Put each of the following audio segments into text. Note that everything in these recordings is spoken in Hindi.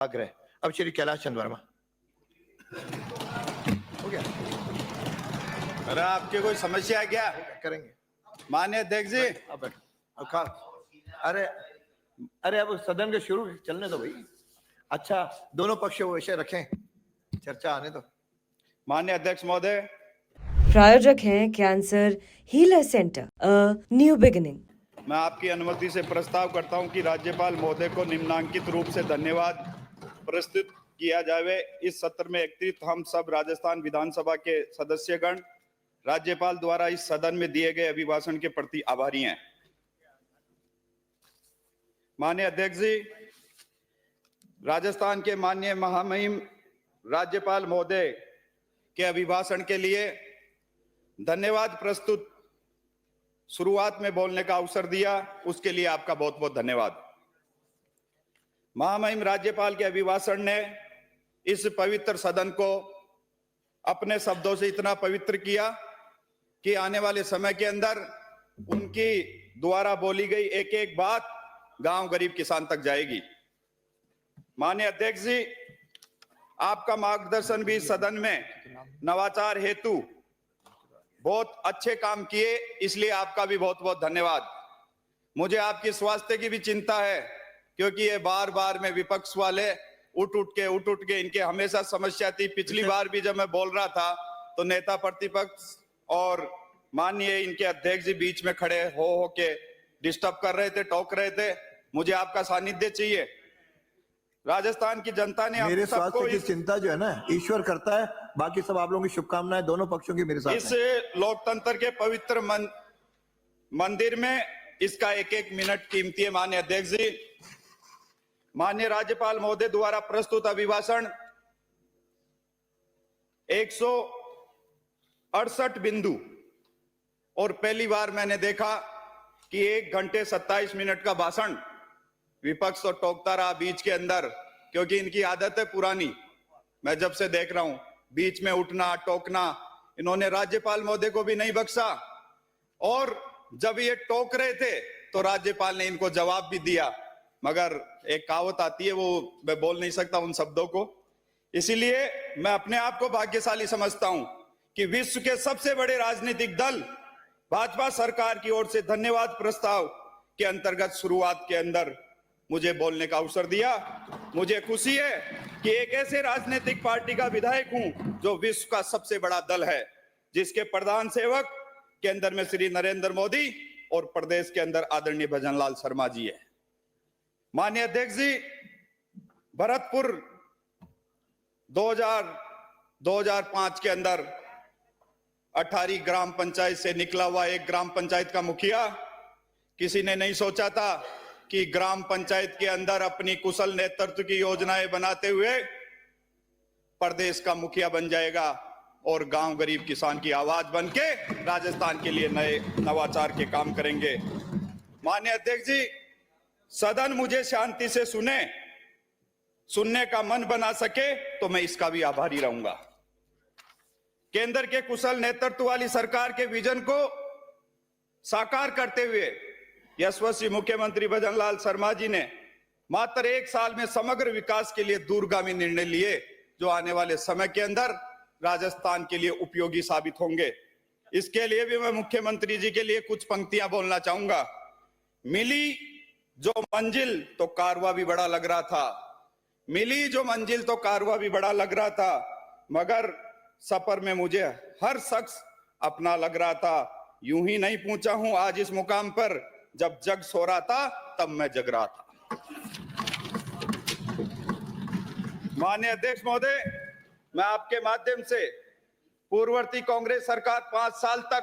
आग्रह। अब श्री कैलाश चंद वर्मा। हो गया, अरे आपकी कोई समस्या है क्या? करेंगे। माननीय अध्यक्ष जी, अब बैठो, अब खा। अरे अरे अब सदन के शुरू चलने दो भाई। अच्छा, दोनों पक्ष वो विषय रखें, चर्चा आने दो। माननीय अध्यक्ष महोदय, प्रायोजक हैं cancer healer centre, a new beginning. मैं आपकी अनुमति से प्रस्ताव करता हूं कि राज्यपाल महोदय को निम्नांकित रूप से धन्यवाद प्रस्तुत किया जाए। इस सत्र में एकत्रित हम सब राजस्थान विधानसभा के सदस्यगण राज्यपाल द्वारा इस सदन में दिए गए अभिभाषण के प्रति आभारी हैं। माननीय अध्यक्ष जी, राजस्थान के माननीय महामहिम राज्यपाल महोदय के अभिभाषण के लिए धन्यवाद प्रस्तुत शुरुआत में बोलने का अवसर दिया, उसके लिए आपका बहुत बहुत धन्यवाद। महामहिम राज्यपाल के अभिभाषण ने इस पवित्र सदन को अपने शब्दों से इतना पवित्र किया कि आने वाले समय के अंदर उनकी द्वारा बोली गई एक एक बात गांव गरीब किसान तक जाएगी। माननीय अध्यक्ष जी, आपका मार्गदर्शन भी सदन में नवाचार हेतु बहुत अच्छे काम किए, इसलिए आपका भी बहुत बहुत धन्यवाद। मुझे आपकी स्वास्थ्य की भी चिंता है, क्योंकि ये बार बार में विपक्ष वाले उठ उठ के इनके हमेशा समस्या थी। पिछली बार भी जब मैं बोल रहा था तो नेता प्रतिपक्ष और माननीय इनके अध्यक्ष जी बीच में खड़े हो के डिस्टर्ब कर रहे थे, टोक रहे थे। मुझे आपका सानिध्य चाहिए। राजस्थान की जनता ने मेरे सबको स्वास्थ्य की चिंता जो है ना ईश्वर करता है, बाकी सब आप लोगों की शुभकामनाएं दोनों पक्षों की मेरे साथ इस हैं। लोकतंत्र के पवित्र मंदिर में इसका एक एक मिनट कीमती है। माननीय अध्यक्ष जी, माननीय राज्यपाल महोदय द्वारा प्रस्तुत अभिभाषण 168 बिंदु, और पहली बार मैंने देखा कि 1 घंटे 27 मिनट का भाषण विपक्ष तो टोकता रहा बीच के अंदर, क्योंकि इनकी आदत है पुरानी। मैं जब से देख रहा हूं बीच में उठना टोकना, इन्होंने राज्यपाल महोदय को भी नहीं बख्शा। और जब ये टोक रहे थे तो राज्यपाल ने इनको जवाब भी दिया, मगर एक कहावत आती है, वो मैं बोल नहीं सकता उन शब्दों को। इसीलिए मैं अपने आप को भाग्यशाली समझता हूं कि विश्व के सबसे बड़े राजनीतिक दल भाजपा सरकार की ओर से धन्यवाद प्रस्ताव के अंतर्गत शुरुआत के अंदर मुझे बोलने का अवसर दिया। मुझे खुशी है कि एक ऐसे राजनीतिक पार्टी का विधायक हूं जो विश्व का सबसे बड़ा दल है, जिसके प्रधान सेवक के अंदर में श्री नरेंद्र मोदी और प्रदेश के अंदर आदरणीय भजनलाल शर्मा जी है। माननीय अध्यक्ष जी, भरतपुर 2005 के अंदर 18 ग्राम पंचायत से निकला हुआ एक ग्राम पंचायत का मुखिया, किसी ने नहीं सोचा था कि ग्राम पंचायत के अंदर अपनी कुशल नेतृत्व की योजनाएं बनाते हुए प्रदेश का मुखिया बन जाएगा और गांव गरीब किसान की आवाज बन के राजस्थान के लिए नए नवाचार के काम करेंगे। माननीय अध्यक्ष जी, सदन मुझे शांति से सुनने का मन बना सके तो मैं इसका भी आभारी रहूंगा। केंद्र के कुशल नेतृत्व वाली सरकार के विजन को साकार करते हुए यशस्वी मुख्यमंत्री भजनलाल शर्मा जी ने मात्र 1 साल में समग्र विकास के लिए दूरगामी निर्णय लिए, जो आने वाले समय के अंदर राजस्थान के लिए उपयोगी साबित होंगे। इसके लिए भी मैं मुख्यमंत्री जी के लिए कुछ पंक्तियां बोलना चाहूंगा। मिली जो मंजिल तो कारवा भी बड़ा लग रहा था, मिली जो मंजिल तो कारवा भी बड़ा लग रहा था, मगर सफर में मुझे हर शख्स अपना लग रहा था। यूं ही नहीं पहुंचा हूं आज इस मुकाम पर, जब जग सो रहा था तब मैं जग रहा था। माननीय अध्यक्ष महोदय, मैं आपके माध्यम से पूर्ववर्ती कांग्रेस सरकार 5 साल तक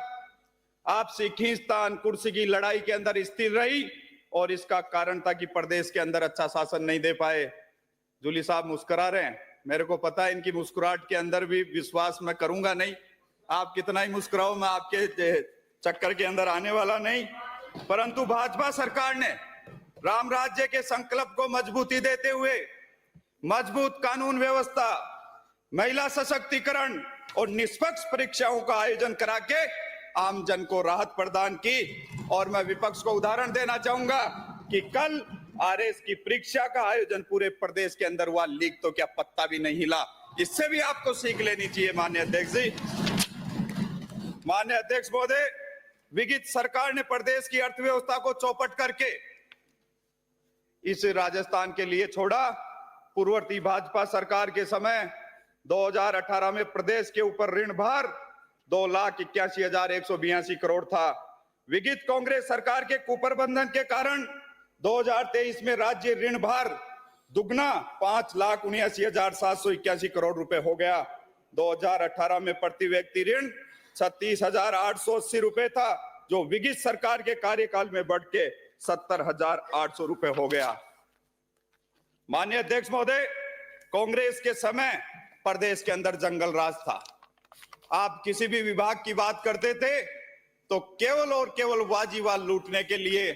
आपसी खींचतान कुर्सी की लड़ाई के अंदर स्थिर रही, और इसका कारण था कि प्रदेश के अंदर अच्छा शासन नहीं दे पाए। जूली साहब मुस्कुरा रहे हैं, मेरे को पता है इनकी मुस्कुराहट के अंदर भी विश्वास मैं करूंगा नहीं। आप कितना ही मुस्कुराओ, मैं आपके चक्कर के अंदर आने वाला नहीं। परंतु भाजपा सरकार ने राम राज्य के संकल्प को मजबूती देते हुए मजबूत कानून व्यवस्था, महिला सशक्तिकरण और निष्पक्ष परीक्षाओं का आयोजन करा के आम जन को राहत प्रदान की। और मैं विपक्ष को उदाहरण देना चाहूंगा कि कल आरएस की परीक्षा का आयोजन पूरे प्रदेश के अंदर हुआ, लीक तो क्या पत्ता भी नहीं हिला। इससे भी आपको सीख लेनी चाहिए माननीय अध्यक्ष जी। माननीय अध्यक्ष महोदय, विगत सरकार ने प्रदेश की अर्थव्यवस्था को चौपट करके इस राजस्थान के लिए छोड़ा। पूर्ववर्ती भाजपा सरकार के समय 2018 में प्रदेश के ऊपर ऋण भार 2,81,182 करोड़ था। विगत कांग्रेस सरकार के कुप्रबंधन के कारण 2023 में राज्य ऋण भार दुगना 5,79,781 करोड़ रुपए हो गया। 2018 में प्रति व्यक्ति ऋण 36,880 रुपए था, जो विगत सरकार के कार्यकाल में बढ़ के 70,800 रुपए हो गया। माननीय अध्यक्ष महोदय, कांग्रेस के समय प्रदेश के अंदर जंगल राज था। आप किसी भी विभाग की बात करते थे तो केवल और केवल वाजीवाल लूटने के लिए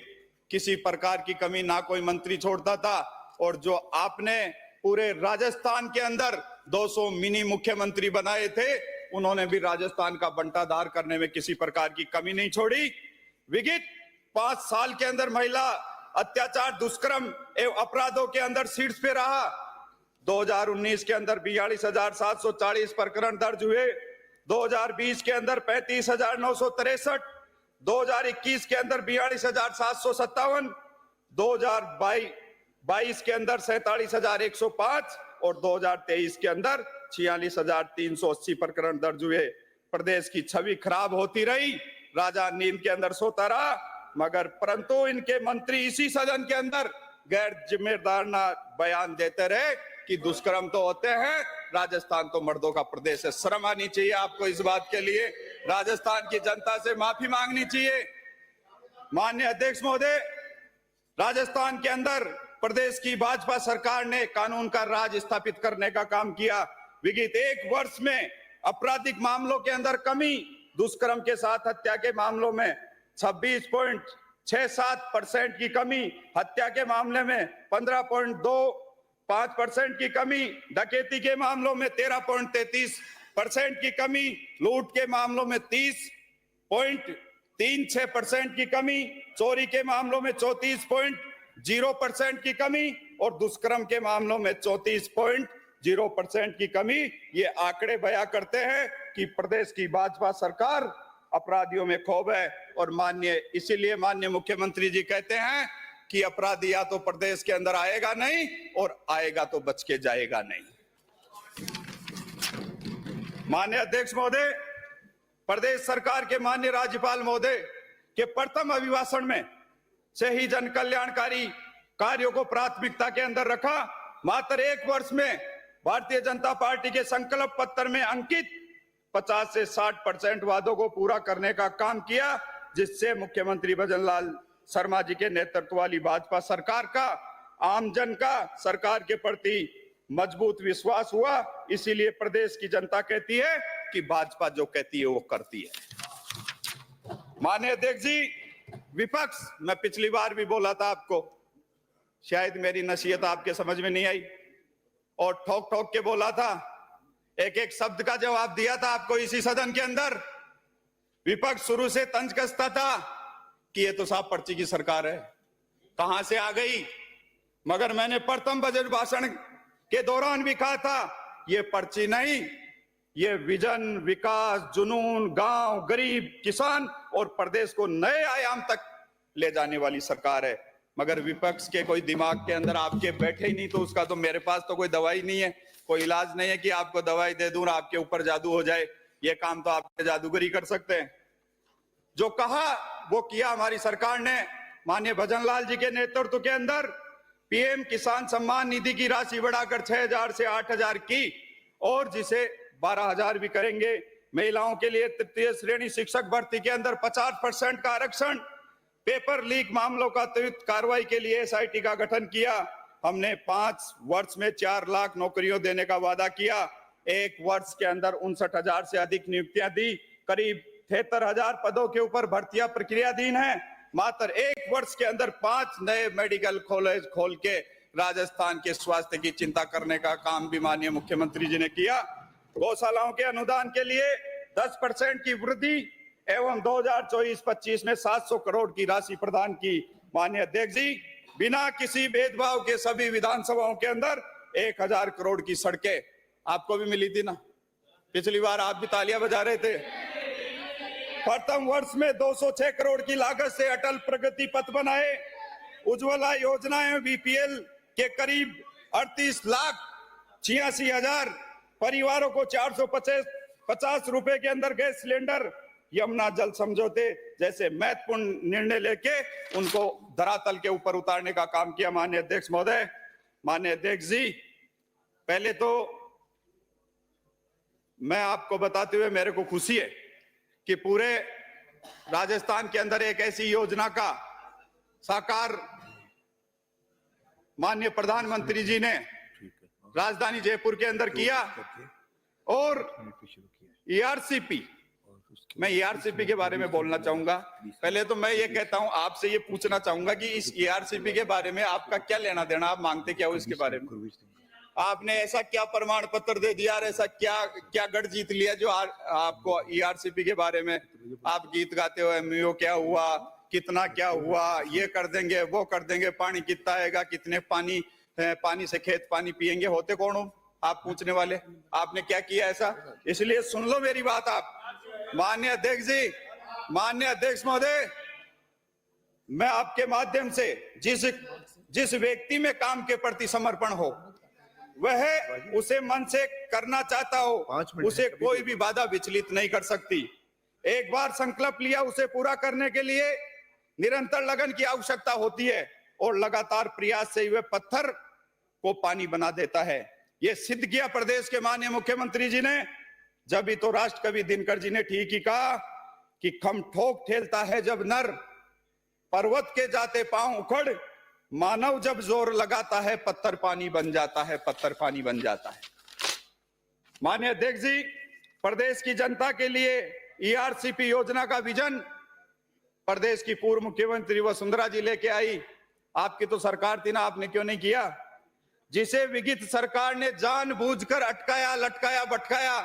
किसी प्रकार की कमी ना कोई मंत्री छोड़ता था। और जो आपने पूरे राजस्थान के अंदर 200 मिनी मुख्यमंत्री बनाए थे, उन्होंने भी राजस्थान का बंटाधार करने में किसी प्रकार की कमी नहीं छोड़ी। विगत 5 साल के अंदर महिला अत्याचार, दुष्कर्म एवं अपराधों के अंदर शीर्ष पे रहा। 2019 के अंदर 42,740 प्रकरण दर्ज हुए, 2020 के अंदर 35,963, 2021 के अंदर 42,757, 2022 के अंदर 47,105 और 2023 के अंदर 46,380 प्रकरण दर्ज हुए। प्रदेश की छवि खराब होती रही, राजा नींद के अंदर सोता रहा, मगर परंतु इनके मंत्री इसी सदन के अंदर गैर जिम्मेदार बयान देते रहे कि दुष्कर्म तो होते हैं, राजस्थान तो मर्दों का प्रदेश है। शर्म आनी चाहिए आपको इस बात के लिए, राजस्थान की जनता से माफी मांगनी चाहिए। माननीय अध्यक्ष महोदय, राजस्थान के अंदर प्रदेश की भाजपा सरकार ने कानून का राज स्थापित करने का काम किया। विगत 1 वर्ष में आपराधिक मामलों के अंदर कमी, दुष्कर्म के साथ हत्या के मामलों में 26.67% की कमी, हत्या के मामले में 15.25% की कमी, डकैती के मामलों में 13.33% की कमी, लूट के मामलों में 30.36% की कमी, चोरी के मामलों में 34.0% की कमी और दुष्कर्म के मामलों में 34.0% की कमी। ये आंकड़े बयां करते हैं कि प्रदेश की भाजपा सरकार अपराधियों में खौफ है। और इसीलिए माननीय मुख्यमंत्री जी कहते हैं कि अपराधी या तो प्रदेश के अंदर आएगा नहीं और आएगा तो बच के जाएगा नहीं। माननीय अध्यक्ष महोदय, प्रदेश सरकार के माननीय राज्यपाल महोदय के प्रथम अभिभाषण में से ही जन कल्याणकारी कार्यों को प्राथमिकता के अंदर रखा। मात्र 1 वर्ष में भारतीय जनता पार्टी के संकल्प पत्र में अंकित 50 से 60% वादों को पूरा करने का काम किया, जिससे मुख्यमंत्री भजनलाल शर्मा जी के नेतृत्व वाली भाजपा सरकार का आमजन का सरकार के प्रति मजबूत विश्वास हुआ। इसीलिए प्रदेश की जनता कहती है कि भाजपा जो कहती है वो करती है। माननीय अध्यक्ष जी, विपक्ष, मैं पिछली बार भी बोला था आपको, शायद मेरी नसीहत आपके समझ में नहीं आई और ठोक ठोक के बोला था, एक एक शब्द का जवाब दिया था आपको इसी सदन के अंदर। विपक्ष शुरू से तंज कसता था कि ये तो साहब पर्ची की सरकार है, कहां से आ गई। मगर मैंने प्रथम बजट भाषण के दौरान भी कहा था, ये पर्ची नहीं, ये विजन, विकास, जुनून, गांव, गरीब, किसान और प्रदेश को नए आयाम तक ले जाने वाली सरकार है। मगर विपक्ष के कोई दिमाग के अंदर आपके बैठे ही नहीं, तो उसका तो मेरे पास तो कोई दवाई नहीं है, कोई इलाज नहीं है कि आपको दवाई दे दूं और आपके ऊपर जादू हो जाए। ये काम तो आपके जादूगरी कर सकते हैं। जो कहा वो किया हमारी सरकार ने। माननीय भजनलाल जी के नेतृत्व के अंदर पीएम किसान सम्मान निधि की राशि बढ़ाकर 6,000 से 8,000 की और जिसे 12,000 भी करेंगे। महिलाओं के लिए तृतीय श्रेणी शिक्षक भर्ती के अंदर 50% का आरक्षण। पेपर लीक मामलों का त्वरित कार्रवाई के लिए एसआईटी का गठन किया। हमने 5 वर्ष में 4 लाख नौकरियों देने का वादा किया। 1 वर्ष के अंदर 59,000 से अधिक नियुक्तियां दी। करीब 73,000 पदों के ऊपर भर्तियां प्रक्रियाधीन है। मात्र 1 वर्ष के अंदर 5 नए मेडिकल कॉलेज खोल के राजस्थान के स्वास्थ्य की चिंता करने का काम भी माननीय मुख्यमंत्री जी ने किया। गौशालाओं के अनुदान के लिए 10% की वृद्धि एवं 2024-25 में 700 करोड़ की राशि प्रदान की। माननीय अध्यक्ष जी, बिना किसी भेदभाव के सभी विधानसभाओं के अंदर 1000 करोड़ की सड़कें आपको भी मिली थी ना, पिछली बार आप भी तालियां बजा रहे थे। प्रथम वर्ष में 206 करोड़ की लागत से अटल प्रगति पथ बनाए। उज्ज्वला योजनाएं बीपीएल के करीब 38,86,000 परिवारों को 450 रुपए के अंदर गैस सिलेंडर, यमुना जल समझौते जैसे महत्वपूर्ण निर्णय लेके उनको धरातल के ऊपर उतारने का काम किया। माननीय अध्यक्ष महोदय, माननीय अध्यक्ष जी, पहले तो मैं आपको बताते हुए मेरे को खुशी है कि पूरे राजस्थान के अंदर एक ऐसी योजना का साकार माननीय प्रधानमंत्री जी ने राजधानी जयपुर के अंदर किया। और ईआरसीपी, मैं ईआरसीपी के बारे में बोलना चाहूंगा। पहले तो मैं ये कहता हूं, आपसे ये पूछना चाहूंगा कि इस ईआरसीपी के बारे में आपका क्या लेना देना, आप मांगते क्या हो इसके बारे में? आपने ऐसा क्या प्रमाण पत्र दे दिया और ऐसा क्या गढ़ जीत लिया जो आपको ईआरसीपी के बारे में आप गीत गाते हो, एमओयू क्या हुआ, कितना क्या हुआ, ये कर देंगे वो कर देंगे, पानी कितना आएगा, कितने पानी से खेत पानी पिएंगे, होते कौन हो आप पूछने वाले? आपने क्या किया ऐसा? इसलिए सुन लो मेरी बात आप। माननीय अध्यक्ष जी, माननीय अध्यक्ष महोदय, मैं आपके माध्यम से जिस व्यक्ति में काम के प्रति समर्पण हो, वह उसे मन से करना चाहता हो, उसे कोई भी बाधा विचलित नहीं कर सकती। एक बार संकल्प लिया, उसे पूरा करने के लिए निरंतर लगन की आवश्यकता होती है और लगातार प्रयास से वह पत्थर को पानी बना देता है। यह सिद्ध किया प्रदेश के माननीय मुख्यमंत्री जी ने। जब ही तो राष्ट्र कवि दिनकर जी ने ठीक ही कहा कि खम ठोक ठेलता है जब नर, पर्वत के जाते पांव उखड़, मानव जब जोर लगाता है पत्थर पानी बन जाता है, पत्थर पानी बन जाता है। माननीय अध्यक्ष जी, प्रदेश की जनता के लिए ईआरसीपी योजना का विजन प्रदेश की पूर्व मुख्यमंत्री वसुंधरा जी लेके आई। आपकी तो सरकार थी ना, आपने क्यों नहीं किया? जिसे विगत सरकार ने जानबूझकर अटकाया, लटकाया, भटकाया,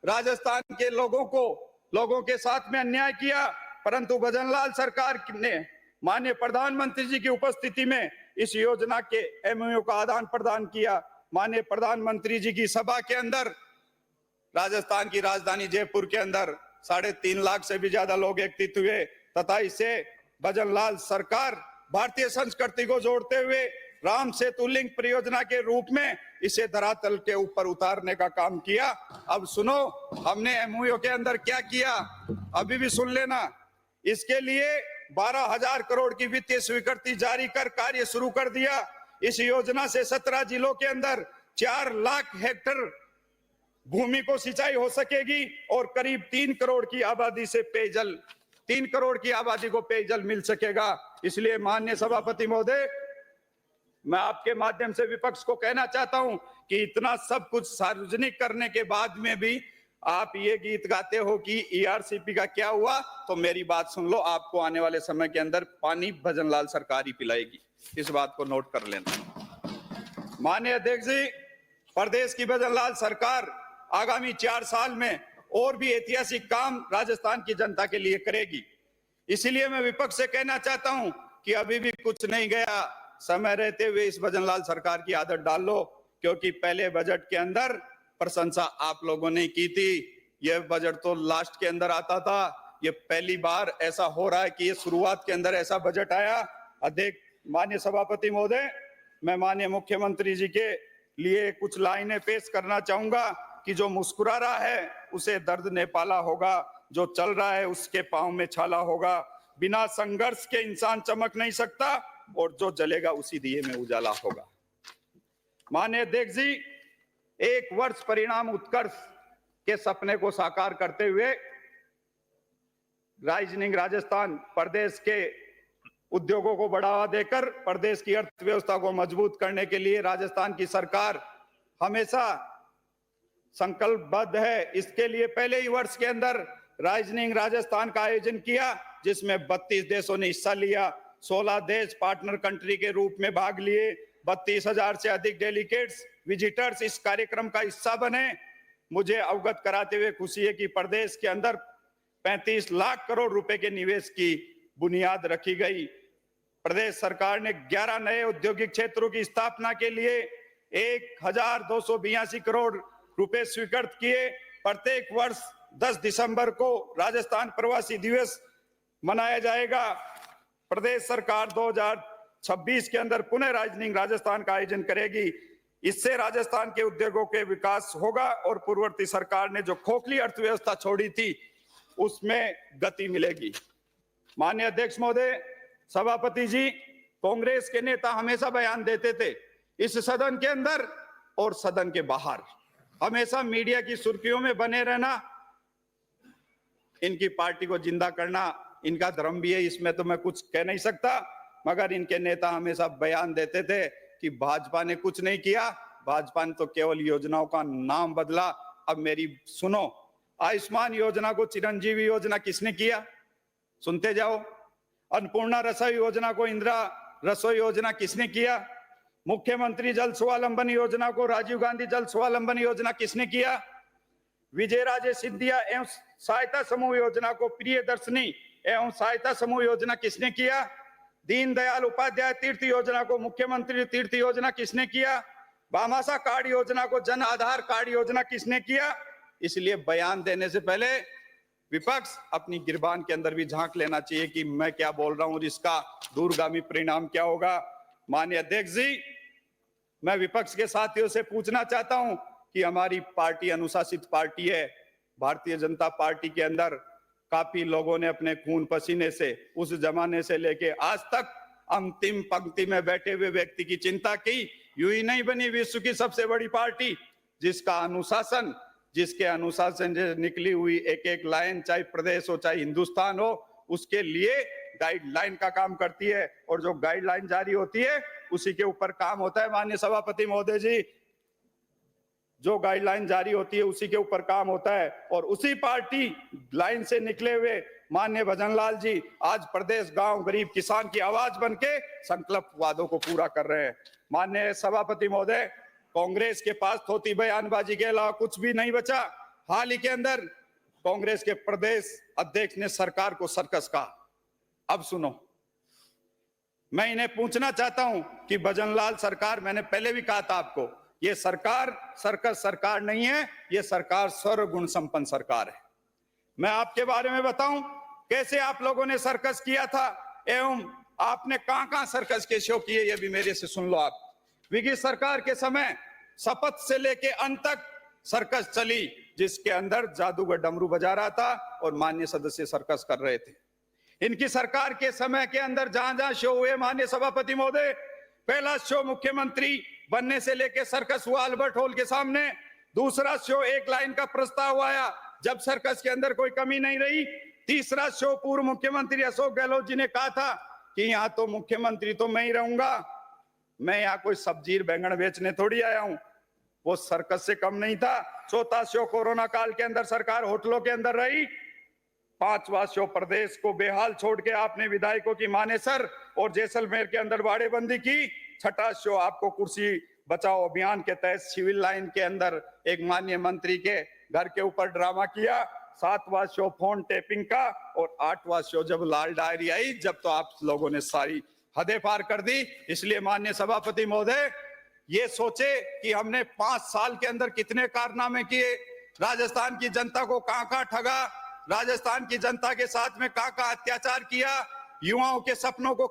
राजस्थान के लोगों के साथ में अन्याय किया, परंतु भजनलाल सरकार ने माननीय प्रधानमंत्री जी की उपस्थिति में इस योजना के एमओयू का आदान प्रदान किया। माननीय प्रधानमंत्री जी की सभा के अंदर राजस्थान की राजधानी जयपुर के अंदर 3.5 लाख से भी ज्यादा लोग एकत्रित हुए तथा इसे भजनलाल सरकार भारतीय संस्कृति को जोड़ते हुए राम सेतु लिंक परियोजना के रूप में इसे धरातल के ऊपर उतारने का काम किया। अब सुनो हमने एमओयू के अंदर क्या किया, अभी भी सुन लेना। इसके लिए 12,000 करोड़ की वित्तीय स्वीकृति जारी कर कार्य शुरू कर दिया। इस योजना से 17 जिलों के अंदर 4 लाख हेक्टेयर भूमि को सिंचाई हो सकेगी और करीब 3 करोड़ की आबादी से पेयजल, 3 करोड़ की आबादी को पेयजल मिल सकेगा। इसलिए माननीय सभापति महोदय, मैं आपके माध्यम से विपक्ष को कहना चाहता हूं कि इतना सब कुछ सार्वजनिक करने के बाद में भी आप ये गीत गाते हो कि ईआरसीपी का क्या हुआ, तो मेरी बात सुन लो। आपको आने वाले समय के अंदर पानी भजनलाल सरकार ही पिलाएगी, इस बात को नोट कर लेना। माननीय अध्यक्ष जी, प्रदेश की भजनलाल सरकार आगामी 4 साल में और भी ऐतिहासिक काम राजस्थान की जनता के लिए करेगी। इसीलिए मैं विपक्ष से कहना चाहता हूं कि अभी भी कुछ नहीं गया, समय रहते हुए इस भजनलाल सरकार की आदत डाल लो, क्योंकि पहले बजट के अंदर प्रशंसा आप लोगों ने की थी। यह बजट तो लास्ट के अंदर आता था, ये पहली बार ऐसा हो रहा है कि ये शुरुआत के अंदर ऐसा बजट आया। अध्यक्ष, माननीय सभापति महोदय, मैं माननीय मुख्यमंत्री जी के लिए कुछ लाइनें पेश करना चाहूंगा कि जो मुस्कुरा रहा है उसे दर्द ने पाला होगा, जो चल रहा है उसके पांव में छाला होगा, बिना संघर्ष के इंसान चमक नहीं सकता और जो जलेगा उसी दिए में उजाला होगा। माननीय अध्यक्ष जी, 1 वर्ष परिणाम उत्कर्ष के सपने को साकार करते हुए राइजनिंग राजस्थान प्रदेश के उद्योगों को बढ़ावा देकर प्रदेश की अर्थव्यवस्था को मजबूत करने के लिए राजस्थान की सरकार हमेशा संकल्पबद्ध है। इसके लिए पहले ही वर्ष के अंदर राइजनिंग राजस्थान का आयोजन किया, जिसमें 32 देशों ने हिस्सा लिया। 16 देश पार्टनर कंट्री के रूप में भाग लिए। 32,000 से अधिक डेलीगेट्स, विजिटर्स इस कार्यक्रम का हिस्सा बने। मुझे अवगत कराते हुए खुशी है कि प्रदेश के अंदर 35 लाख करोड़ रुपए के निवेश की बुनियाद रखी गई। प्रदेश सरकार ने 11 नए औद्योगिक क्षेत्रों की स्थापना के लिए 1282 करोड़ रुपए स्वीकृत किए। प्रत्येक वर्ष 10 दिसंबर को राजस्थान प्रवासी दिवस मनाया जाएगा। प्रदेश सरकार 2026 के अंदर पुनः राजधानी राजस्थान का आयोजन करेगी। इससे राजस्थान के उद्योगों के विकास होगा और पूर्ववर्ती सरकार ने जो खोखली अर्थव्यवस्था छोड़ी थी उसमें गति मिलेगी। माननीय अध्यक्ष महोदय, सभापति जी, कांग्रेस के नेता हमेशा बयान देते थे इस सदन के अंदर और सदन के बाहर, हमेशा मीडिया की सुर्खियों में बने रहना, इनकी पार्टी को जिंदा करना इनका धर्म भी है, इसमें तो मैं कुछ कह नहीं सकता। मगर इनके नेता हमेशा बयान देते थे कि भाजपा ने कुछ नहीं किया, भाजपा ने तो केवल योजनाओं का नाम बदला। अब मेरी सुनो, आयुष्मान योजना को चिरंजीवी योजना किसने किया? सुनते जाओ। अन्नपूर्णा रसोई योजना को इंदिरा रसोई योजना किसने किया? मुख्यमंत्री जल स्वावलंबन योजना को राजीव गांधी जल स्वावलंबन योजना किसने किया? विजय राजे सिंधिया एवं सहायता समूह योजना को प्रियदर्शनी एवं सहायता समूह योजना किसने किया? दीनदयाल उपाध्याय तीर्थ योजना को मुख्यमंत्री तीर्थ योजना किसने किया? भामाशाह कार्ड योजना को जन आधार कार्ड योजना किसने किया? इसलिए बयान देने से पहले विपक्ष अपनी गिरबान के अंदर भी झांक लेना चाहिए कि मैं क्या बोल रहा हूं और इसका दूरगामी परिणाम क्या होगा। माननीय अध्यक्ष जी, मैं विपक्ष के साथियों से पूछना चाहता हूं कि हमारी पार्टी अनुशासित पार्टी है। भारतीय जनता पार्टी के अंदर काफी लोगों ने अपने खून पसीने से उस जमाने से लेके आज तक अंतिम पंक्ति में बैठे हुए व्यक्ति की चिंता की। यूं ही नहीं बनी विश्व की सबसे बड़ी पार्टी जिसके अनुशासन से निकली हुई एक एक लाइन, चाहे प्रदेश हो चाहे हिंदुस्तान हो, उसके लिए गाइडलाइन का काम करती है और जो गाइडलाइन जारी होती है उसी के ऊपर काम होता है। माननीय सभापति महोदय जी, जो गाइडलाइन जारी होती है उसी के ऊपर काम होता है और उसी पार्टी लाइन से निकले हुए माननीय भजनलाल जी आज प्रदेश, गांव, गरीब, किसान की आवाज बनके संकल्प वादों को पूरा कर रहे हैं। माननीय सभापति महोदय, कांग्रेस के पास थोती बयानबाजी के अलावा कुछ भी नहीं बचा। हाल ही के अंदर कांग्रेस के प्रदेश अध्यक्ष ने सरकार को सर्कस कहा। अब सुनो, मैं इन्हें पूछना चाहता हूं कि भजनलाल सरकार, मैंने पहले भी कहा था आपको, ये सरकार सर्कस सरकार नहीं है, ये सरकार सर्वगुण संपन्न सरकार है। मैं आपके बारे में बताऊं कैसे आप लोगों ने सर्कस किया था एवं आपने कहां-कहां सर्कस के शो किए, ये भी मेरे से सुन लो आप। विगी सरकार के समय शपथ से लेके अंत तक सर्कस चली, जिसके अंदर जादूगर डमरू बजा रहा था और माननीय सदस्य सर्कस कर रहे थे। इनकी सरकार के समय के अंदर जहां-जहां शो हुए, माननीय सभापति महोदय, पहला शो मुख्यमंत्री बनने से लेके सर्कस हुआ अल्बर्ट हॉल के सामने। दूसरा शो एक लाइन का प्रस्ताव आया जब सर्कस के अंदर कोई कमी नहीं रही। तीसरा शो पूर्व मुख्यमंत्री अशोक गहलोत जी ने कहा था कि यहाँ तो मुख्यमंत्री तो मैं ही रहूंगा, मैं यहाँ कोई सब्जी बैंगन बेचने थोड़ी आया हूं। वो सर्कस से कम नहीं था। चौथा शो कोरोना काल के अंदर सरकार होटलों के अंदर रही। पांचवा शो प्रदेश को बेहाल छोड़ के आपने विधायकों की मानेसर और जैसलमेर के अंदर बाड़ेबंदी की। छठा शो आपको कुर्सी बचाओ अभियान के तहत सिविल लाइन के अंदर एक माननीय मंत्री के घर के ऊपर ड्रामा किया। सातवां शो फोन टेपिंग का और आठवां शो जब लाल डायरी आई, जब तो आप लोगों ने सारी हदें पार कर दी। इसलिए माननीय सभापति महोदय, ये सोचे कि हमने 5 साल के अंदर कितने कारनामे किए, राजस्थान की जनता को कहां-कहां ठगा, राजस्थान की जनता के साथ में कहां-कहां अत्याचार किया, युवाओं के सपनों को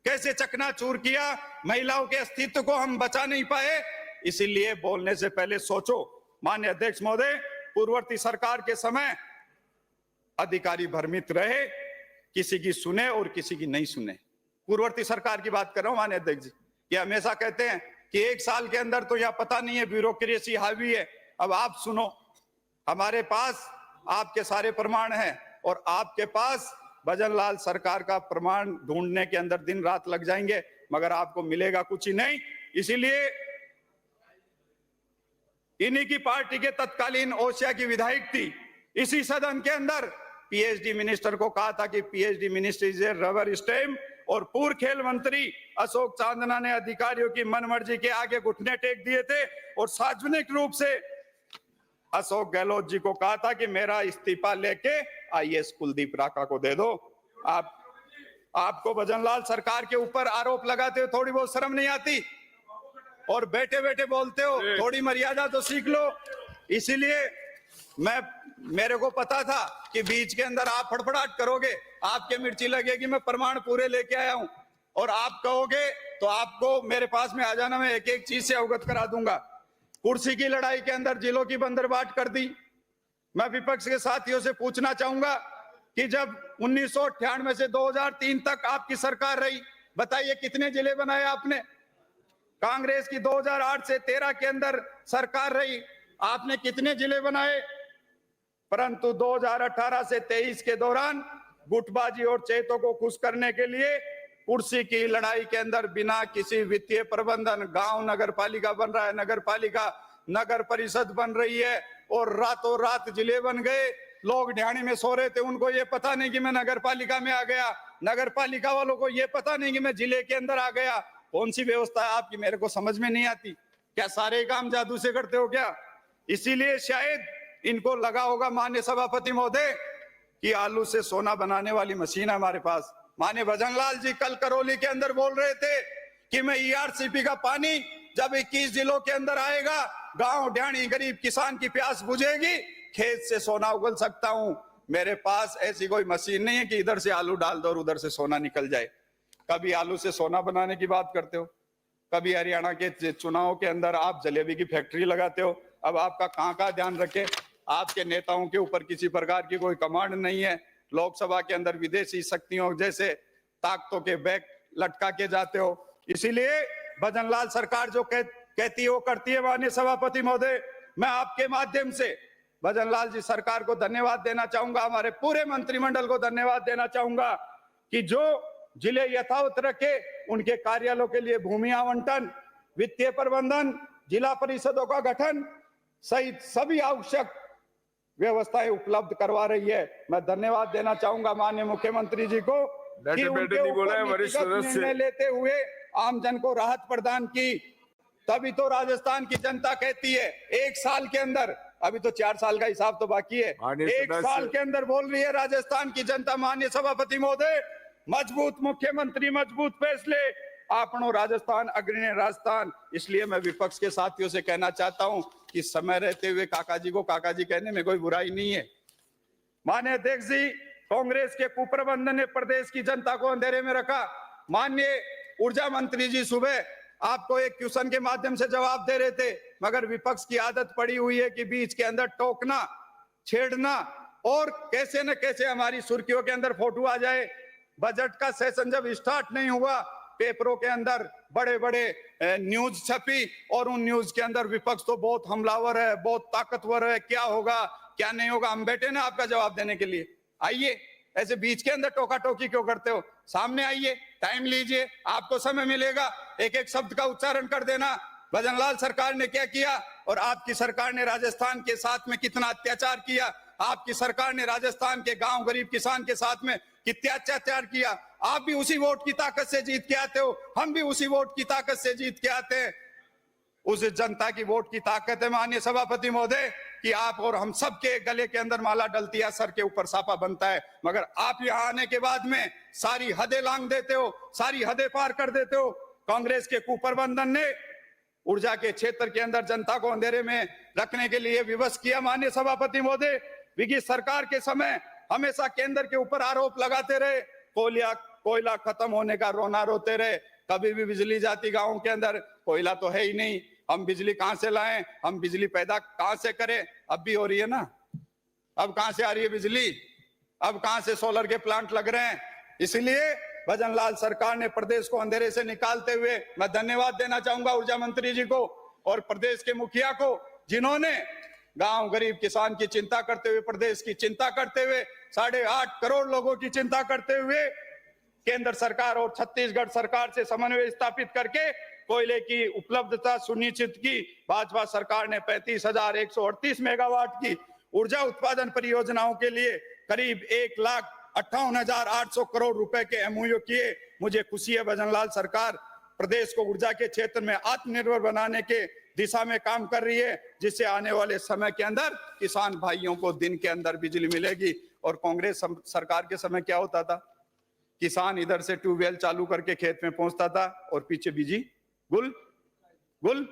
कैसे चकनाचूर किया, महिलाओं के अस्तित्व को हम बचा नहीं पाए। इसीलिए बोलने से पहले सोचो। माननीय अध्यक्ष महोदय, पूर्ववर्ती सरकार के समय अधिकारी भ्रमित रहे, किसी की सुने और किसी की नहीं सुने। पूर्ववर्ती सरकार की बात कर रहा हूं माननीय अध्यक्ष जी। ये हमेशा कहते हैं कि 1 साल के अंदर तो यहाँ पता नहीं है, ब्यूरोक्रेसी हावी है। अब आप सुनो, हमारे पास आपके सारे प्रमाण हैं और आपके पास भजनलाल सरकार का प्रमाण ढूंढने के अंदर दिन रात लग जाएंगे, मगर आपको मिलेगा कुछ ही नहीं। इसीलिए इन्हीं की पार्टी के तत्कालीन ओसिया की विधायक थी, इसी सदन के अंदर पीएचडी मिनिस्टर को कहा था कि PhD minister is a rubber stamp, और पूर्व खेल मंत्री अशोक चांदना ने अधिकारियों की मनमर्जी के आगे घुटने टेक दिए थे और सार्वजनिक रूप से अशोक गहलोत जी को कहा था कि मेरा इस्तीफा लेके आईएएस कुलदीप राका को दे दो। आपको भजनलाल सरकार के ऊपर आरोप लगाते हो थोड़ी बहुत शर्म नहीं आती? और बैठे बैठे बोलते हो, थोड़ी मर्यादा तो सीख लो। इसीलिए मेरे को पता था कि बीच के अंदर आप फड़फड़ाहट करोगे, आपके मिर्ची लगेगी, मैं प्रमाण पूरे लेके आया हूं और आप कहोगे तो आपको मेरे पास में आ जाना, मैं एक एक चीज से अवगत करा दूंगा। कुर्सी की लड़ाई के अंदर जिलों की बंदरबाट कर दी। मैं विपक्ष के साथियों से पूछना चाहूंगा कि जब 1998 से 2003 तक आपकी सरकार रही, बताइए कितने जिले बनाए आपने? कांग्रेस की 2008 से 13 के अंदर सरकार रही, आपने कितने जिले बनाए? परंतु 2018 से 23 के दौरान गुटबाजी और चेतों को खुश करने के लिए कुर्सी की लड़ाई के अंदर बिना किसी वित्तीय प्रबंधन गांव नगर पालिका बन रहा है, नगर पालिका नगर परिषद बन रही है और रातों रात जिले बन गए। लोग ढाणी में सो रहे थे, उनको ये पता नहीं कि मैं नगर पालिका में आ गया, नगर पालिका वालों को ये पता नहीं कि मैं जिले के अंदर आ गया। कौन सी व्यवस्था है आपकी, मेरे को समझ में नहीं आती। क्या सारे काम जादू से करते हो क्या? इसीलिए शायद इनको लगा होगा माननीय सभापति महोदय कि आलू से सोना बनाने वाली मशीन है हमारे पास। माननीय भजनलाल जी कल करौली के अंदर बोल रहे थे कि मैं ईआरसीपी का पानी जब 21 जिलों के अंदर आएगा, गांव ढाणी गरीब किसान की प्यास बुझेगी, खेत से सोना उगल सकता हूं। मेरे पास ऐसी कोई मशीन नहीं है कि इधर से आलू डाल दो और उधर से सोना निकल जाए। कभी आलू से सोना बनाने की बात करते हो, कभी हरियाणा के चुनाव के अंदर आप जलेबी की फैक्ट्री लगाते हो। अब आपका कहाँ ध्यान रखे, आपके नेताओं के ऊपर किसी प्रकार की कोई कमांड नहीं है। लोकसभा के अंदर विदेशी शक्तियों जैसे ताकतों के बैग लटका के जाते हो। इसीलिए भजनलाल सरकार जो कहती है वो करती है। माननीय सभापति महोदय, मैं आपके माध्यम से भजनलाल जी सरकार को धन्यवाद देना चाहूंगा, हमारे पूरे मंत्रिमंडल को धन्यवाद देना चाहूंगा कि जो जिले यथावत रखे, उनके कार्यालयों के लिए भूमि आवंटन, वित्तीय प्रबंधन, जिला परिषदों का गठन सहित सभी आवश्यक व्यवस्थाएं उपलब्ध करवा रही है। मैं धन्यवाद देना चाहूंगा माननीय मुख्यमंत्री जी को कि उनके ऊपर निर्णय लेते हुए आमजन को राहत प्रदान की। तभी तो राजस्थान की जनता कहती है 1 साल के अंदर, अभी तो 4 साल का हिसाब तो बाकी है, 1 साल के अंदर बोल रही है राजस्थान की जनता, माननीय सभापति महोदय, मजबूत मुख्यमंत्री, मजबूत फैसले, आपनो राजस्थान अग्रणी राजस्थान। इसलिए मैं विपक्ष के साथियों से कहना चाहता हूं कि समय रहते हुए काका जी को काका जी कहने में कोई बुराई नहीं है। माननीय अध्यक्ष जी, कांग्रेस के कुप्रबंधन ने प्रदेश की जनता को अंधेरे में रखा। माननीय ऊर्जा मंत्री जी सुबह आपको एक क्वेश्चन के माध्यम से जवाब दे रहे थे, मगर विपक्ष की आदत पड़ी हुई है कि बीच के अंदर टोकना, छेड़ना और कैसे न कैसे हमारी सुर्खियों के अंदर फोटो आ जाए। बजट का सेशन जब स्टार्ट नहीं हुआ, पेपरों के अंदर बड़े बड़े न्यूज छपी और उन न्यूज के अंदर विपक्ष तो बहुत हमलावर है, बहुत ताकतवर है, क्या होगा क्या नहीं होगा। हम बैठे ना आपका जवाब देने के लिए, आइए, ऐसे बीच के अंदर टोका टोकी क्यों करते हो? सामने आइए, टाइम लीजिए, आपको समय मिलेगा, एक एक शब्द का उच्चारण कर देना। भजनलाल सरकार ने क्या किया और आपकी सरकार ने राजस्थान के साथ में कितना अत्याचार किया, आपकी सरकार ने राजस्थान के गांव गरीब किसान के साथ में कितना अत्याचार किया। आप भी उसी वोट की ताकत से जीत के आते हो, हम भी उसी वोट की ताकत से जीत के आते हैं। उस जनता की वोट की ताकत है माननीय सभापति महोदय कि आप और हम सब के गले के अंदर माला डलती है, सर के ऊपर साफा बनता है। मगर आप यहाँ आने के बाद में सारी हदें लांघ देते हो, सारी हदें पार कर देते हो। कांग्रेस के कुप्रबंधन ने ऊर्जा के क्षेत्र के अंदर जनता को अंधेरे में रखने के लिए विवश किया। माननीय सभापति महोदय, विगत सरकार के समय हमेशा केंद्र के ऊपर आरोप लगाते रहे, कोयला खत्म होने का रोना रोते रहे। कभी भी बिजली जाती गांव के अंदर, कोयला तो है ही नहीं, हम बिजली कहां से लाएं, हम बिजली पैदा कहां से करें? अब भी हो रही है ना, अब कहां से आ रही है बिजली, अब कहां से सोलर के प्लांट लग रहे हैं। इसलिए भजनलाल सरकार ने प्रदेश को अंधेरे से निकालते हुए मैं धन्यवाद देना चाहूंगा ऊर्जा मंत्री जी को और प्रदेश के मुखिया को, जिन्होंने गांव गरीब किसान की चिंता करते हुए, प्रदेश की चिंता करते हुए, 8.5 करोड़ लोगों की चिंता करते हुए केंद्र सरकार और छत्तीसगढ़ सरकार से समन्वय स्थापित करके कोयले की उपलब्धता सुनिश्चित की। भाजपा सरकार ने 35,138 मेगावाट की ऊर्जा उत्पादन परियोजनाओं के लिए करीब 1,58,800 करोड़ रुपए के एमओयू किए। मुझे खुशी है भजनलाल सरकार प्रदेश को ऊर्जा के क्षेत्र में आत्मनिर्भर बनाने के दिशा में काम कर रही है, जिससे आने वाले समय के अंदर किसान भाइयों को दिन के अंदर बिजली मिलेगी। और कांग्रेस सरकार के समय क्या होता था? किसान इधर से ट्यूबवेल चालू करके खेत में पहुंचता था और पीछे बिजली गुल गुल,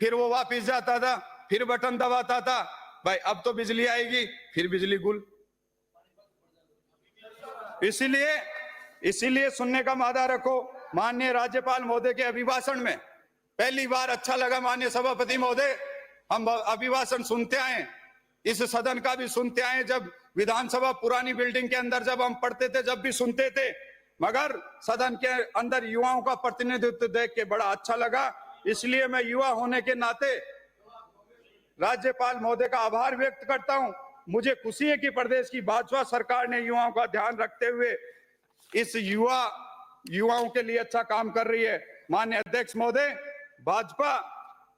फिर वो वापस जाता था, फिर बटन दबाता था, भाई अब तो बिजली आएगी, फिर बिजली गुल। इसीलिए सुनने का मादा रखो। माननीय राज्यपाल महोदय के अभिभाषण में पहली बार अच्छा लगा। माननीय सभापति महोदय, हम अभिभाषण सुनते आए, इस सदन का भी सुनते आए, जब विधानसभा पुरानी बिल्डिंग के अंदर जब हम पढ़ते थे जब भी सुनते थे, मगर सदन के अंदर युवाओं का प्रतिनिधित्व देख के बड़ा अच्छा लगा। इसलिए मैं युवा होने के नाते राज्यपाल महोदय का आभार व्यक्त करता हूं। मुझे खुशी है कि प्रदेश की भाजपा सरकार ने युवाओं का ध्यान रखते हुए इस युवाओं के लिए अच्छा काम कर रही है। माननीय अध्यक्ष महोदय, भाजपा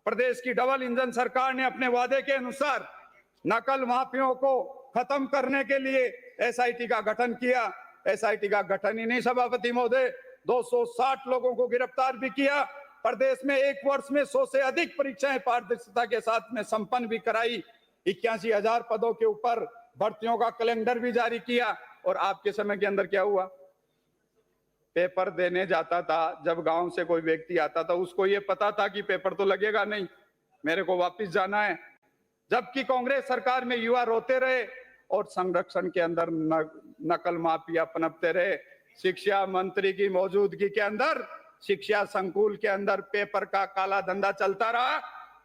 प्रदेश की डबल इंजन सरकार ने अपने वादे के अनुसार नकल माफियों को खत्म करने के लिए एसआईटी का गठन किया। एसआईटी का गठन ही नहीं सभापति महोदय, 260 लोगों को गिरफ्तार भी किया। प्रदेश में एक वर्ष में 100 से अधिक परीक्षाएं पारदर्शिता के साथ में संपन्न भी कराई। 81,000 पदों के ऊपर भर्तियों का कैलेंडर भी जारी किया। और आपके समय के अंदर क्या हुआ? पेपर देने जाता था, जब गांव से कोई व्यक्ति आता था उसको ये पता था कि पेपर तो लगेगा नहीं, मेरे को वापस जाना है। जबकि कांग्रेस सरकार में युवा रोते रहे और संरक्षण के अंदर नकल माफिया पनपते रहे। शिक्षा मंत्री की मौजूदगी के अंदर शिक्षा संकुल के अंदर पेपर का काला धंधा चलता रहा।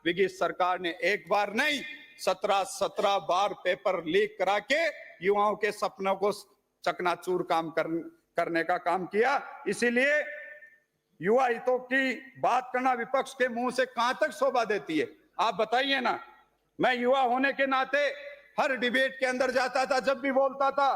विगत सरकार ने एक बार नहीं 17 बार पेपर लीक करा के युवाओं के सपनों को चकनाचूर करने का काम किया। इसीलिए युवा हितों की बात करना विपक्ष के मुंह से कहां तक शोभा देती है, आप बताइए ना। मैं युवा होने के नाते हर डिबेट के अंदर जाता था, जब भी बोलता था,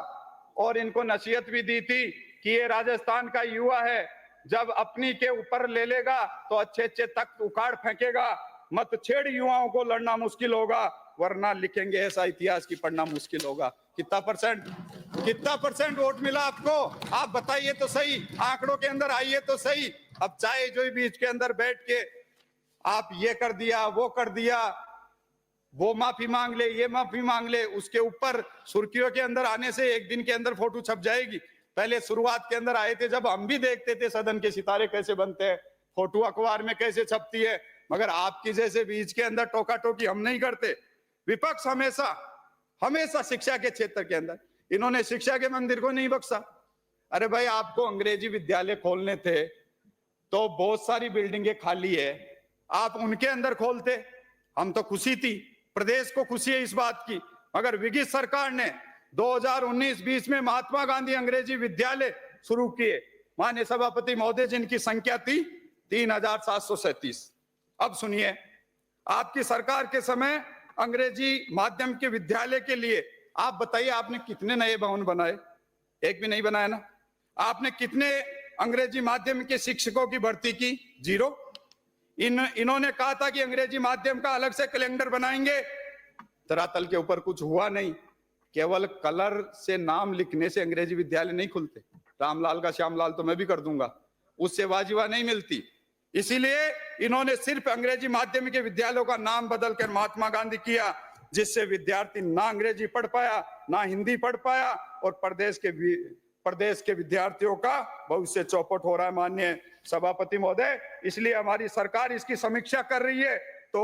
और इनको नसीहत भी दी थी कि ये राजस्थान का युवा है, जब अपनी के ऊपर ले लेगा तो अच्छे तख्त उखाड़ फेंकेगा। मत छेड़ युवाओं को, लड़ना मुश्किल होगा, वरना लिखेंगे ऐसा इतिहास की पढ़ना मुश्किल होगा। कितना परसेंट वोट मिला आपको? आप बताइए तो सही, आंकड़ों के अंदर आइए तो सही। अब चाहे जो बीच के अंदर बैठ के आप ये कर दिया, वो कर दिया, वो माफी मांग ले, ये माफी मांग ले, उसके ऊपर सुर्खियों के अंदर आने से एक दिन के अंदर फोटो छप जाएगी। पहले शुरुआत के अंदर आए थे जब हम भी देखते थे सदन के सितारे कैसे बनते हैं, फोटो अखबार में कैसे छपती है, मगर आपकी जैसे बीच के अंदर टोका टोकी हम नहीं करते। विपक्ष हमेशा शिक्षा के क्षेत्र के अंदर, इन्होंने शिक्षा के मंदिर को नहीं बख्शा। अरे भाई, आपको अंग्रेजी विद्यालय खोलने थे तो बहुत सारी बिल्डिंगें खाली है, आप उनके अंदर खोलते, हम तो खुशी थी, प्रदेश को खुशी है इस बात की। मगर विगत सरकार ने 2019-20 में महात्मा गांधी अंग्रेजी विद्यालय शुरू किए। माननीय सभापति महोदय, जिनकी संख्या थी 3,737। अब सुनिए, आपकी सरकार के समय अंग्रेजी माध्यम के विद्यालय के लिए आप बताइए आपने कितने नए भवन बनाए? एक भी नहीं बनाया ना। आपने कितने अंग्रेजी माध्यम के शिक्षकों की भर्ती की? 0। इन्होंने कहा था कि अंग्रेजी माध्यम का अलग से कैलेंडर बनाएंगे, धरातल के ऊपर कुछ हुआ नहीं। केवल कलर से नाम लिखने से अंग्रेजी विद्यालय नहीं खुलते। रामलाल का श्यामलाल तो मैं भी कर दूंगा, उससे वाजिबा नहीं मिलती। इसीलिए इन्होंने सिर्फ अंग्रेजी माध्यम के विद्यालयों का नाम बदलकर महात्मा गांधी किया, जिससे विद्यार्थी ना अंग्रेजी पढ़ पाया ना हिंदी पढ़ पाया, और प्रदेश के विद्यार्थियों का भविष्य चौपट हो रहा है। माननीय सभापति महोदय, इसलिए हमारी सरकार इसकी समीक्षा कर रही है। तो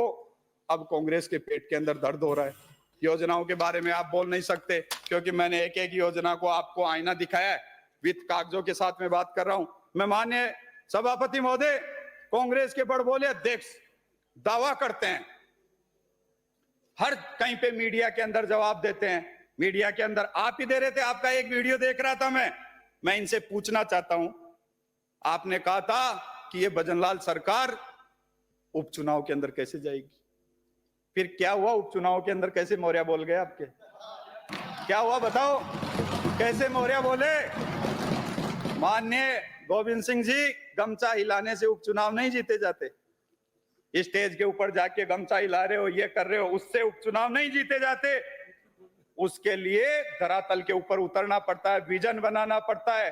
अब कांग्रेस के पेट के अंदर दर्द हो रहा है। योजनाओं के बारे में आप बोल नहीं सकते, क्योंकि मैंने एक एक योजना को आपको आईना दिखाया है, वित्त कागजों के साथ में बात कर रहा हूं। मैं माननीय सभापति महोदय, कांग्रेस के बड़बोले अध्यक्ष दावा करते हैं, हर कहीं पे मीडिया के अंदर जवाब देते हैं। मीडिया के अंदर आप ही दे रहे थे, आपका एक वीडियो देख रहा था मैं इनसे पूछना चाहता हूं, आपने कहा था कि ये भजनलाल सरकार उपचुनाव के अंदर कैसे जाएगी? फिर क्या हुआ? उपचुनाव के अंदर कैसे मौर्य बोल गए आपके? क्या हुआ बताओ, कैसे मौर्य बोले? माननीय गोविंद सिंह जी, गमछा हिलाने से उपचुनाव नहीं जीते जाते। स्टेज के ऊपर जाके गमछा हिला रहे हो, ये कर रहे हो, उससे उपचुनाव नहीं जीते जाते। उसके लिए धरातल के ऊपर उतरना पड़ता है, विजन बनाना पड़ता है,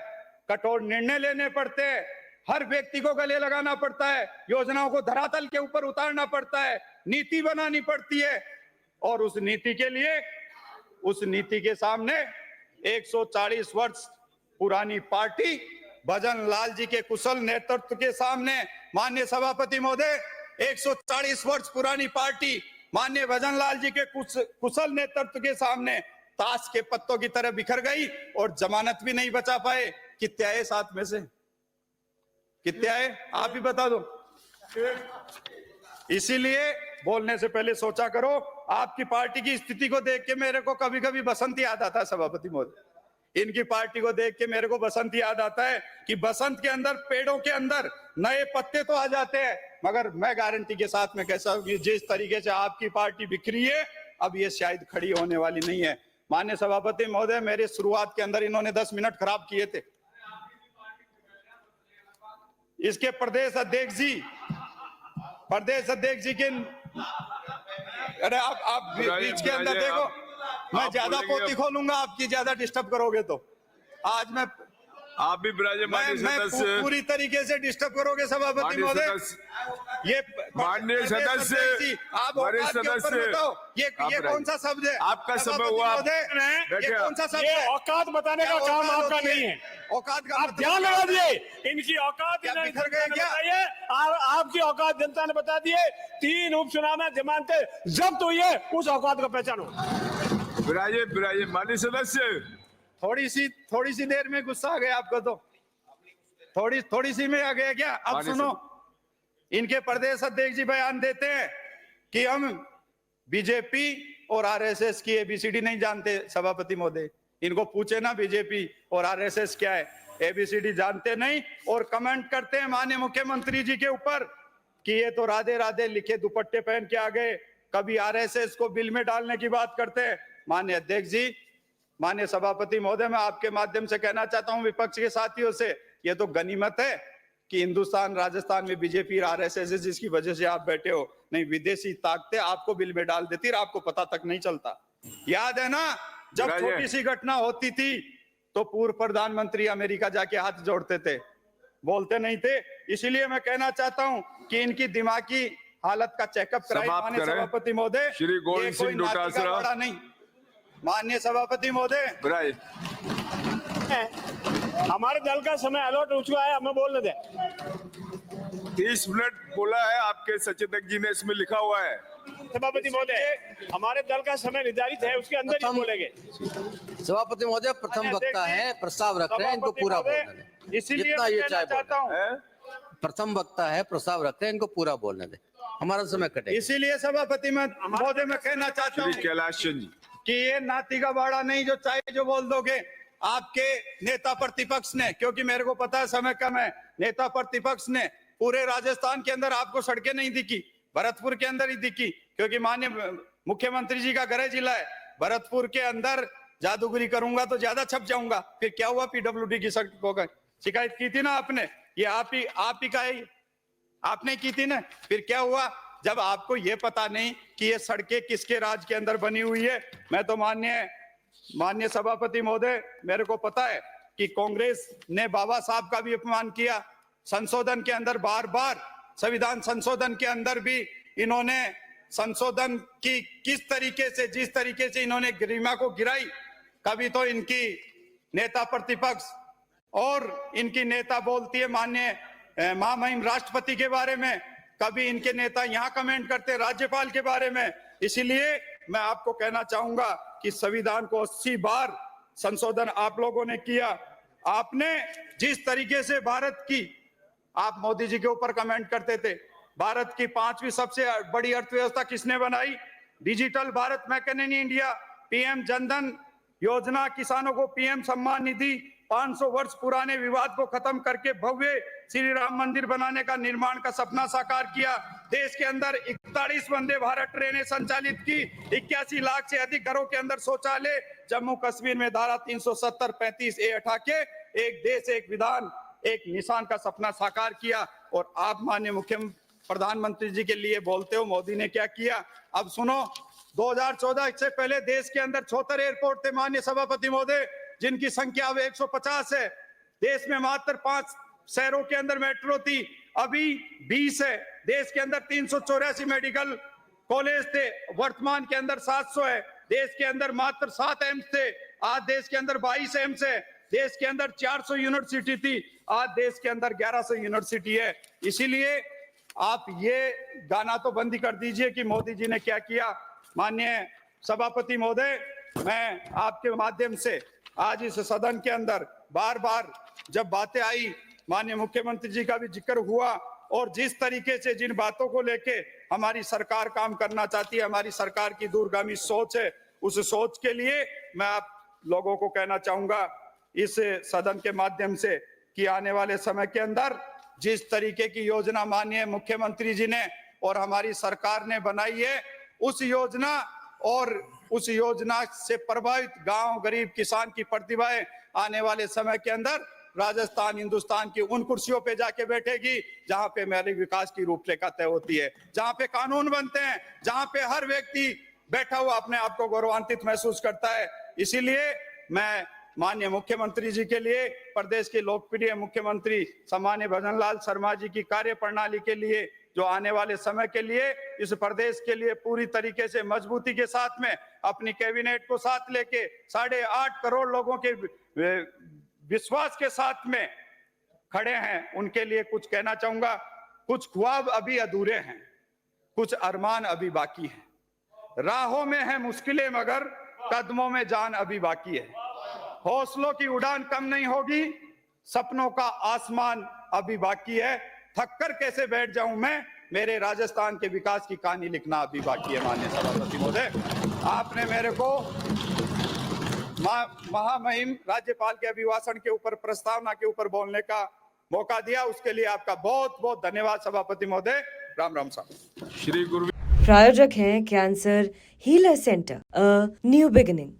कठोर निर्णय लेने पड़ते हैं, हर व्यक्ति को गले लगाना पड़ता है, योजनाओं को धरातल के ऊपर उतारना पड़ता है, नीति बनानी पड़ती है। और उस नीति के लिए, उस नीति के सामने 140 वर्ष पुरानी पार्टी भजन लाल जी के कुशल नेतृत्व के सामने, माननीय सभापति महोदय, 140 वर्ष पुरानी पार्टी माननीय भजन लाल जी के कुशल नेतृत्व के सामने ताश के पत्तों की तरह बिखर गई और जमानत भी नहीं बचा पाए। कितने आए साथ में से? कितने आए आप ही बता दो। इसीलिए बोलने से पहले सोचा करो। आपकी पार्टी की स्थिति को देख के मेरे को कभी कभी बसंत याद आता है सभापति महोदय। इनकी पार्टी को देख के मेरे को बसंत याद आता है कि बसंत के अंदर पेड़ों के अंदर नए पत्ते तो आ जाते हैं, मगर मैं गारंटी के साथ में कैसा हूं कि जिस तरीके से आपकी पार्टी बिखरी है, अब ये शायद खड़ी होने वाली नहीं है। माननीय सभापति महोदय, मेरे शुरुआत के अंदर इन्होंने 10 मिनट खराब किए थे। इसके प्रदेश अध्यक्ष जी के, अरे आप बीच के अंदर देखो, मैं ज्यादा पोती खोलूंगा आपकी, ज्यादा डिस्टर्ब करोगे तो। आज आप भी मैं पूरी तरीके से डिस्टर्ब करोगे सभापति महोदय। ये माननीय सदस्य, आप बताओ ये कौन सा शब्द है? आपका समय हुआ, ये कौन सा शब्द है? औकात बताने का काम आपका नहीं है। औकात का आप ध्यान लगा दिए, इनकी औकात बिखर गए क्या? आपकी औकात जनता ने बता दिए। 3 उपचुनाव में जमानतें जब्त हुई है, उस औकात का पहचानो। बिराजे माननीय सदस्य, थोड़ी सी देर में गुस्सा आ गया आपको, तो थोड़ी सी में आ गया क्या? अब सुनो, इनके प्रदेश अध्यक्ष जी बयान देते हैं कि हम बीजेपी और आरएसएस की एबीसीडी नहीं जानते। सभापति महोदय, इनको पूछे ना बीजेपी और आरएसएस क्या है, एबीसीडी जानते नहीं और कमेंट करते हैं माननीय मुख्यमंत्री जी के ऊपर कि ये तो राधे राधे लिखे दुपट्टे पहन के आ गए। कभी आरएसएस को बिल में डालने की बात करते हैं। माननीय अध्यक्ष जी, माननीय सभापति महोदय, मैं आपके माध्यम से कहना चाहता हूं विपक्ष के साथियों से, ये तो गनीमत है कि हिंदुस्तान राजस्थान में बीजेपी और आरएसएस जिसकी वजह से आप बैठे हो, नहीं विदेशी ताकतें आपको बिल में डाल देती और आपको पता तक नहीं चलता। याद है ना, जब छोटी सी घटना होती थी तो पूर्व प्रधानमंत्री अमेरिका जाके हाथ जोड़ते थे, बोलते नहीं थे। इसीलिए मैं कहना चाहता हूं कि इनकी दिमागी हालत का चेकअप कराइए माननीय सभापति महोदय। श्री गोविंद सिंह डोटासरा। नहीं माननीय सभापति महोदय, हमारे दल का समय अलॉट हो चुका है, हमें बोलने दे। 30 मिनट बोला है आपके सचेतक जी ने, इसमें लिखा हुआ है। सभापति महोदय, हमारे दल का समय निर्धारित है, उसके अंदर ही बोलेंगे। सभापति महोदय, प्रथम वक्ता है, प्रस्ताव रख रहे हैं, इनको पूरा बोलने दें। इसीलिए जितना ये चाहे चाहता हूँ, प्रथम वक्ता है, प्रस्ताव रख रहे हैं, इनको पूरा बोलने दें, हमारा समय कटे। इसीलिए सभापति महोदय मैं कहना चाहता हूँ कैलाश चंद जी कि ये नाती का बाड़ा नहीं जो चाहे जो बोल दोगे। आपके नेता प्रतिपक्ष ने, क्योंकि मेरे को पता है समय कम है, नेता प्रतिपक्ष ने पूरे राजस्थान के अंदर आपको सड़कें नहीं दिखी, भरतपुर के अंदर ही दिखी, क्योंकि माननीय मुख्यमंत्री जी का गृह जिला है। भरतपुर के अंदर जादूगरी करूंगा तो ज्यादा छप जाऊंगा। फिर क्या हुआ, पीडब्ल्यूडी की सड़कों का शिकायत की थी ना आपने, ये आप ही का है, आपने की थी ना। फिर क्या हुआ, जब आपको ये पता नहीं कि ये सड़कें किसके राज के अंदर बनी हुई है। मैं तो माननीय सभापति महोदय, मेरे को पता है कि कांग्रेस ने बाबा साहब का भी अपमान किया। संशोधन के अंदर बार बार, संविधान संशोधन के अंदर भी इन्होंने संशोधन की किस तरीके से, जिस तरीके से इन्होंने गरिमा को गिराई। कभी तो इनकी नेता प्रतिपक्ष और इनकी नेता बोलती है माननीय महामहिम राष्ट्रपति के बारे में, कभी इनके नेता यहाँ कमेंट करते हैं राज्यपाल के बारे में। इसीलिए मैं आपको कहना चाहूंगा कि संविधान को 80 बार संशोधन आप लोगों ने किया। आपने जिस तरीके से भारत की, आप मोदी जी के ऊपर कमेंट करते थे, भारत की 5वीं सबसे बड़ी अर्थव्यवस्था किसने बनाई? Digital Bharat, make in India, PM Jan Dhan योजना, किसानों को पीएम सम्मान निधि, 500 वर्ष पुराने विवाद को खत्म करके भव्य श्री राम मंदिर बनाने का निर्माण का सपना साकार किया। देश के अंदर 41 वंदे भारत ट्रेनें संचालित की, 81 लाख से अधिक घरों के अंदर शौचालय, जम्मू कश्मीर में धारा 370-35A हटा के एक देश एक विधान, एक निशान का सपना साकार किया। और आप माननीय मुख्य प्रधानमंत्री जी के लिए बोलते हो मोदी ने क्या किया। अब सुनो, 2014 से पहले देश के अंदर 76 एयरपोर्ट थे माननीय सभापति महोदय, जिनकी संख्या अब 150 है। देश में मात्र 5 शहरों के अंदर मेट्रो थी, अभी 20 है। देश के अंदर 384 मेडिकल कॉलेज थे, वर्तमान के अंदर 700 है। देश के अंदर मात्र 7 एम्स थे, आज देश के अंदर 22 एम्स है। देश के अंदर 400 यूनिवर्सिटी थी, आज देश के अंदर 1100 यूनिवर्सिटी है। इसीलिए आप ये गाना तो बंद ही कर दीजिए कि मोदी जी ने क्या किया। माननीय सभापति महोदय, मैं आपके माध्यम से आज इस सदन के अंदर बार बार जब बातें आई, माननीय मुख्यमंत्री जी का भी जिक्र हुआ, और जिस तरीके से जिन बातों को लेके हमारी सरकार काम करना चाहती है, हमारी सरकार की दूरगामी सोच है, उस सोच के लिए मैं आप लोगों को कहना चाहूंगा इस सदन के माध्यम से कि आने वाले समय के अंदर जिस तरीके की योजना माननीय मुख्यमंत्री जी ने और हमारी सरकार ने बनाई है, उस योजना और उस योजना से प्रभावित गांव, गरीब किसान की प्रतिभाएं आने वाले समय के अंदर राजस्थान, हिंदुस्तान की उन कुर्सियों पे जाके बैठेगी जहां पे मेरे विकास की रूपरेखा तय होती है, जहां पे कानून बनते हैं, जहां पे हर व्यक्ति बैठा हुआ अपने आप को गौरवान्वित महसूस करता है। इसीलिए मैं माननीय मुख्यमंत्री जी के लिए, प्रदेश के लोकप्रिय मुख्यमंत्री सम्मान्य भजनलाल शर्मा जी की कार्य प्रणाली के लिए, जो आने वाले समय के लिए इस प्रदेश के लिए पूरी तरीके से मजबूती के साथ में अपनी कैबिनेट को साथ लेके 8.5 करोड़ लोगों के विश्वास के साथ में खड़े हैं, उनके लिए कुछ कहना चाहूंगा। कुछ ख्वाब अभी अधूरे हैं, कुछ अरमान अभी बाकी हैं, राहों में है मुश्किलें मगर कदमों में जान अभी बाकी है, हौसलों की उड़ान कम नहीं होगी, सपनों का आसमान अभी बाकी है, थक कर कैसे बैठ जाऊं मैं, मेरे राजस्थान के विकास की कहानी लिखना अभी बाकी है। माननीय सभापति महोदय, आपने मेरे को महामहिम राज्यपाल के अभिभाषण के ऊपर, प्रस्तावना के ऊपर बोलने का मौका दिया, उसके लिए आपका बहुत बहुत धन्यवाद सभापति महोदय। राम राम साहब। श्री गुरु प्रायोजक हैं cancer healer centre, a new beginning.